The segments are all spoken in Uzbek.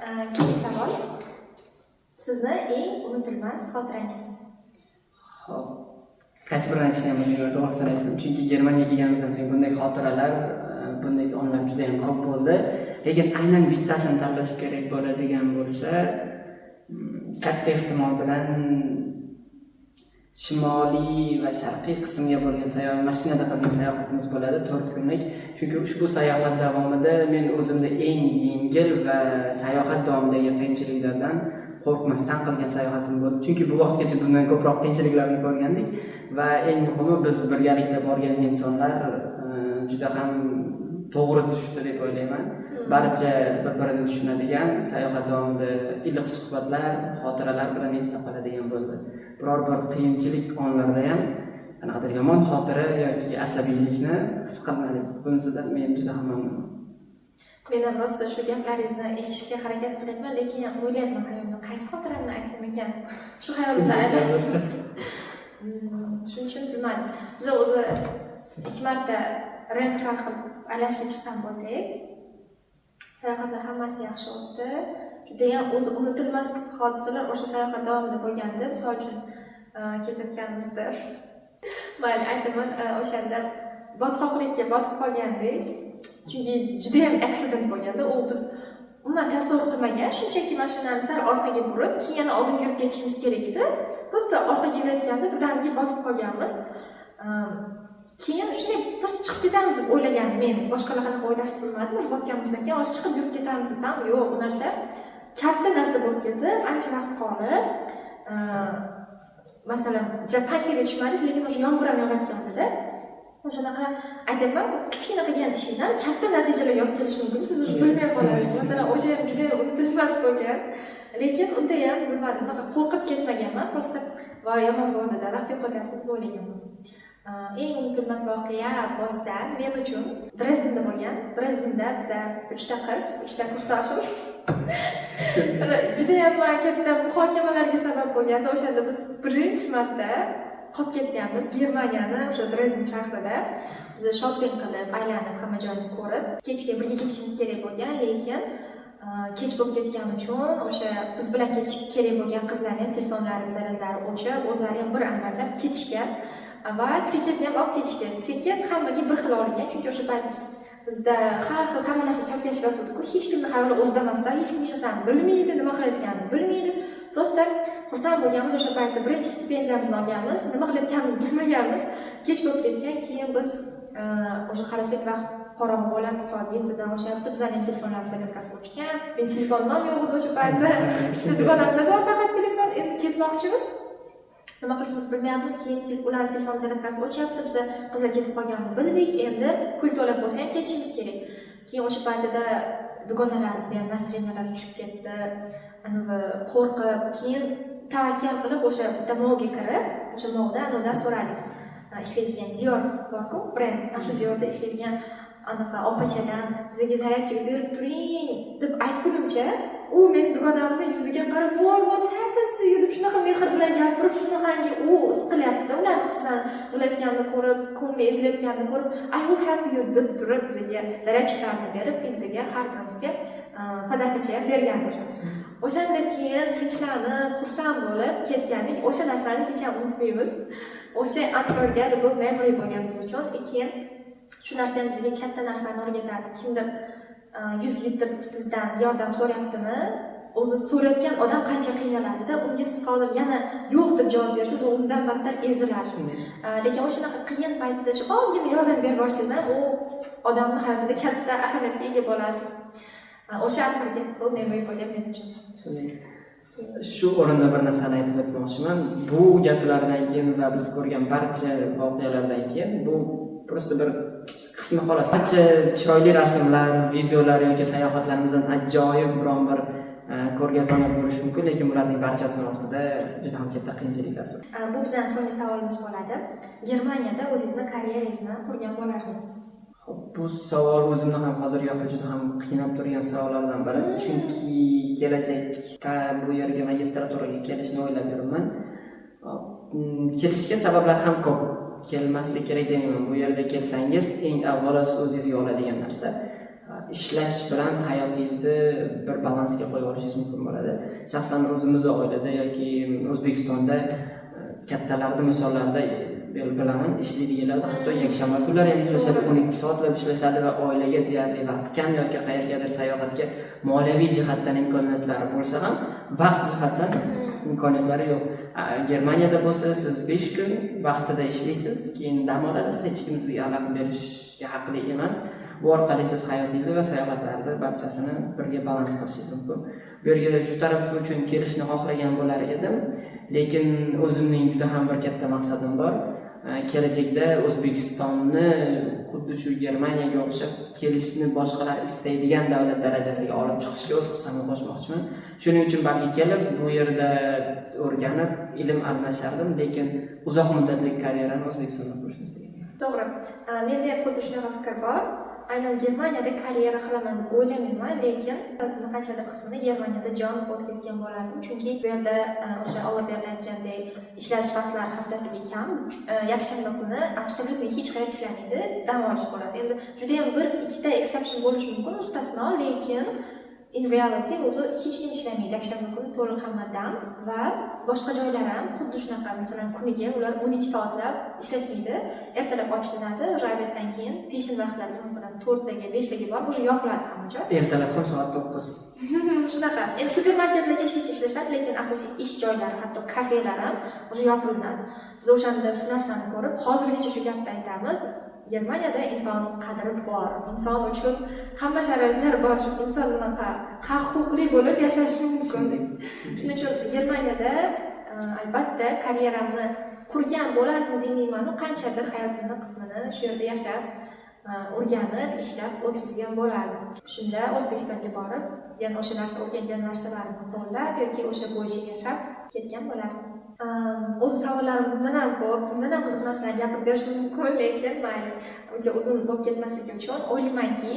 Keyingi savol. Sizni eng unutilmas xotirangiz? Xo'p. Qaysi birini aytishni bilmayman, to'g'risini aytsam. Chunki Germaniyaga kelganimizdan so'ng bunday xotiralar, bunday onlar juda ham ko'p bo'ldi. Lekin aynan bittasini tanlash kerak bo'ladigan bo'lsa, katta ehtimol bilan shimoliy va sharqiy qismga bo'lgan mashinada qilgan sayohatimiz bo'ladi, 4 kunlik. Chunki ushbu sayohat davomida men o'zimda eng yengil va sayohat davomidagi qiyinchiliklardan qo'rqmasdan qilgan sayohatim bo'ldi. Chunki bu vaqtgacha bundan ko'proq qiyinchiliklarni ko'rgandik va eng muhimi biz birgalikda borgan insonlar juda ham to'g'ri tushdi deb o'ylayman. Barcha bir-birini tushunadigan, sayohat davomida iliq suhbatlar, xotiralar bilan esda qoladigan bo'ldi. Biror bir qiyinchilik onlarda ham qanaqadir yomon xotira yoki asabiylikni his qilmadik. Bunisidan men juda ham mamnunman. Men ham rosta shu gaplaringizni eshitishga harakat qilyapman, lekin o'ylayapman hayotda qaysi xotiramni aytsam ekan. Shu hayotimda aylanib. Shuning uchun bilmadim. Biz o'zi 2 marta rent-car qilib aylashga chiqqan bo'lsak, sayohatlar hammasi yaxshi o'tdi. Juda ham o'zi unutilmas hodisalar o'sha sayohat davomida bo'lgandi. Misol uchun ketayotganimizda mayli aytaman, o'shanda botqoqlikka botib qolgandik. Chunki juda ham aksident bo'lganda, u biz umuman tasavvur qilmagan, shunchaki mashinani sal orqaga burib, keyin oldinga yurib ketishimiz kerak edi. Prosta orqaga yurayotganda birdaniga botib qolganmiz. Keyin shunday prosta chiqib ketamiz deb o'ylagandim men. Boshqalar qanaqa o'ylashni bilmadim. O'sha botganimizdan keyin hozir chiqib yurib ketamiz desam, yo'q, bu narsa katta narsa bo'lib ketdi. Ancha vaqt qolib, masalan, Japankaga tushmadik, lekin o'sha yomg'ir ham yog'ayotganda o'shanaqa aytaman, kichkina qilgan ishingizdan katta natijalarga olib kelish mumkin. Siz o'sha bilmay qolasiz. Masalan, o'sha ham juda unutilmas bo'lgan. Lekin unda ham bilmadim, qo'rqib ketmaganman. Prosta voy yomon bo'ldi-da, vaqt yo'qotyapti deb o'ylaganman. Eng unutilmas voqea bo'lsa men uchun Dresdenda bo'lgan. Dresdenda biza 3 ta qiz, 3 ta kursdoshim juda ham katta muhokamalarga sabab bo'lganda, o'shanda biz birinchi marta qolib ketganmiz Germaniyani o'sha Dresden shahrida. Biz shopping qilib, aylanib, hamma joyni ko'rib, kechga birga ketishimiz kerak bo'lgan, lekin kech bo'lib ketgani uchun o'sha biz bilan ketish kerak bo'lgan qizlar ham telefonlari zarallari o'chib, o'zlari ham bir amallab ketishgan va tiketni ham olib ketishgan. Tiket hammaga bir xil olingan, chunki o'sha payt bizda har xil hamma narsa chalkashib yotibdi-ku, hech kimning xayoli o'zida emasdan, hech kim hech narsani bilmaydi, nima qilayotganini bilmaydi. Prosta xursand bo'lganmiz, o'sha paytda birinchi stipendiyamizni olganmiz, nima qilayotganimizni bilmaganmiz. Kech bo'lib ketgan, keyin biz o'sha qarasak vaqt qorong'i bo'lib, soat 7dan o'shyapti, bizning telefonlarimiz zaryadkasi o'chgan. Men telefonim ham yo'q edi o'sha paytda. Dugonamda bor faqat telefon, endi ketmoqchimiz. Nima qilishimizni bilmayapmiz. Keyin ularning telefon zaryadkasi o'chyapti. Biz qizlar ketib qolganini bildik. Endi pul to'lab bo'lsa ham ketishimiz kerak. Keyin o'sha paytda dugonalarga nasrinalar tushib ketdi. Anavi qo'rqib, keyin tavakkal qilib o'sha bitta molga kirib, o'sha molda anodan so'radik. Ishlaydigan Dior bor-ku, brend. Shu Diorda ishlaydigan anaqa opachadan bizga zaryadchiga berib turing deb aytgunimcha, u men dugonamning yuziga qarab, "Voy, what happened to you?" deb shunaqa mehr bilan gapirib, shunaqangi u his qilyapti-da, ular qizdan bo'layotganini ko'rib, ko'ngli ezilayotganini ko'rib, "I will help you" deb turib bizga zaryadchilarni berib, bizga har birimizga podarkacha bergan o'sha. O'shandan keyin tinchlanib, xursand bo'lib ketgandik. O'sha narsani hech ham unutmaymiz. O'sha unforgettable memory bo'lgan biz uchun. Keyin shu narsa ham bizga katta narsani o'rgatadi. Kimdir yuz yetib sizdan yordam so'rayaptimi? O'zi so'rayotgan odam qancha qiynaladi-da, unga siz hozir yana yo'q deb javob bersangiz, u undan battar ezilar. Lekin o'shanaqa qiyin paytda shu ozgina yordam berib borsangiz ham, u odamning hayotida katta ahamiyatga ega bo'lasiz. O'sha unforgettable memory bo'lgan men uchun. Shu o'rinda bir narsani aytib o'tmoqchiman. Bu gaplardan keyin va biz ko'rgan barcha voqealardan keyin bu prosta bir qismi xolos. Barcha chiroyli rasmlar, videolar yoki sayohatlarimizdan ajoyib biron bir ko'rgazmalar bo'lishi mumkin, lekin bularning barchasi ortida juda ham katta qiyinchiliklar turibdi. Bu bizning so'nggi savolimiz bo'ladi. Germaniyada o'zingizni karyerangizni qurgan bo'lardingiz? Bu savol o'zimni ham hozirgi juda ham qiynab turgan savollardan biri. Chunki kelajakda bu yerga magistraturaga kelishni o'ylab yuribman. Kelishga sabablar ham ko'p. Kelmaslik kerak demayman. Bu yerga kelsangiz eng avvalo o'zingizga oladigan narsa ishlash bilan hayotingizni bir balansga qo'yib olishingiz mumkin bo'ladi. Shaxsan o'zimizni oilada yoki O'zbekistonda kattalarda misollarda bilaman, ishlaydiganlar hatto yakshanba kunlari ham ishlashadi, 12 soatlab ishlashadi va oilaga deyarli vaqt kam yoki qayergadir sayohatga moliyaviy jihatdan imkoniyatlari bo'lsa ham vaqt jihatdan imkoniyatlari yo'q. Germaniyada bo'lsa siz 5 kun vaqtida ishlaysiz, keyin dam olasiz, hech kim sizga xalaqit berishga haqli emas. Bu orqali siz hayotingizni va sayohatlarni barchasini birga balans qilishingiz mumkin. Bu yerga shu taraf uchun kelishni xohlagan bo'lar edim, lekin o'zimning juda ham bir katta maqsadim bor. Kelajakda O'zbekistonni xuddi shu Germaniyaga o'xshab kelishni boshqalar istaydigan davlat darajasiga olib chiqishga o'z hissamni qo'shmoqchiman. Shuning uchun balki kelib bu yerda o'rganib, ilm almashardim, lekin uzoq muddatli karyerani O'zbekistonda qurishni istaganman. To'g'ri. Menda ham xuddi shunaqa fikr bor. Aynan Germaniyada karyera qilaman deb o'ylamayman, lekin hayotimning qanchadir qismini Germaniyada jon o'tkazgan bo'lardim. Chunki bu yerda o'sha Alloh berdi aytgandek ishlash vaqtlari haftasiga kam, yakshanba kuni absolutni hech qayerda ishlamaydi, dam olish bo'ladi. Endi juda ham bir ikkita exception bo'lishi mumkin, mustasno, lekin in reality o'zi hech kim ishlamaydi. Yakshanba kuni to'liq hamma dam va boshqa joylar ham xuddi shunaqa, masalan, kuniga ular 12 soatlab ishlashmaydi. Ertalab ochilinadi, obeddan keyin peshin vaqtlarga, masalan, 4 taga, 5 taga borib o'sha yopiladi hamma joy. Ertalab ham soat 9. Shunaqa. Endi supermarketlar kechgacha ishlashadi, lekin asosiy ish joylari, hatto kafelar ham o'sha yopilinadi. Biz o'shanda shu narsani ko'rib, hozirgacha shu gapni aytamiz. Germaniyada inson qadri bor. Inson uchun hamma sharoitlar bor. Inson bunaqa haq-huquqli bo'lib yashashi mumkin. Shuning uchun Germaniyada albatta karyeramni qurgan bo'lardim demayman, qanchadir hayotimning qismini shu yerda yashab, o'rganib, ishlab o'tkazgan bo'lardim. Shunda O'zbekistonga borib, yana o'sha narsa o'rgangan narsalarimni qo'llab yoki o'sha bo'yicha yashab ketgan bo'lardim. O'z savollarim bundan ham ko'p, bundan ham qiziq narsalar gapirib berish mumkin, lekin mayli. Uncha uzun bo'lib ketmasligi uchun o'ylaymanki,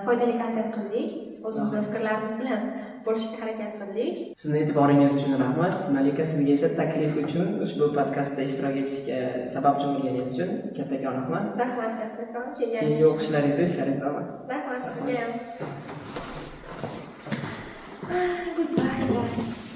foydali kontent qildik, o'zimizning fikrlarimiz bilan bo'lishga harakat qildik. Sizning e'tiboringiz uchun rahmat. Malika, sizga esa taklif uchun, ushbu podkastda ishtirok etishga sababchi bo'lganingiz uchun kattakon rahmat. Rahmat kattakon kelganingiz. Keyingi o'qishlaringiz, ishlaringiz davom etsin. Rahmat sizga ham. Goodbye guys.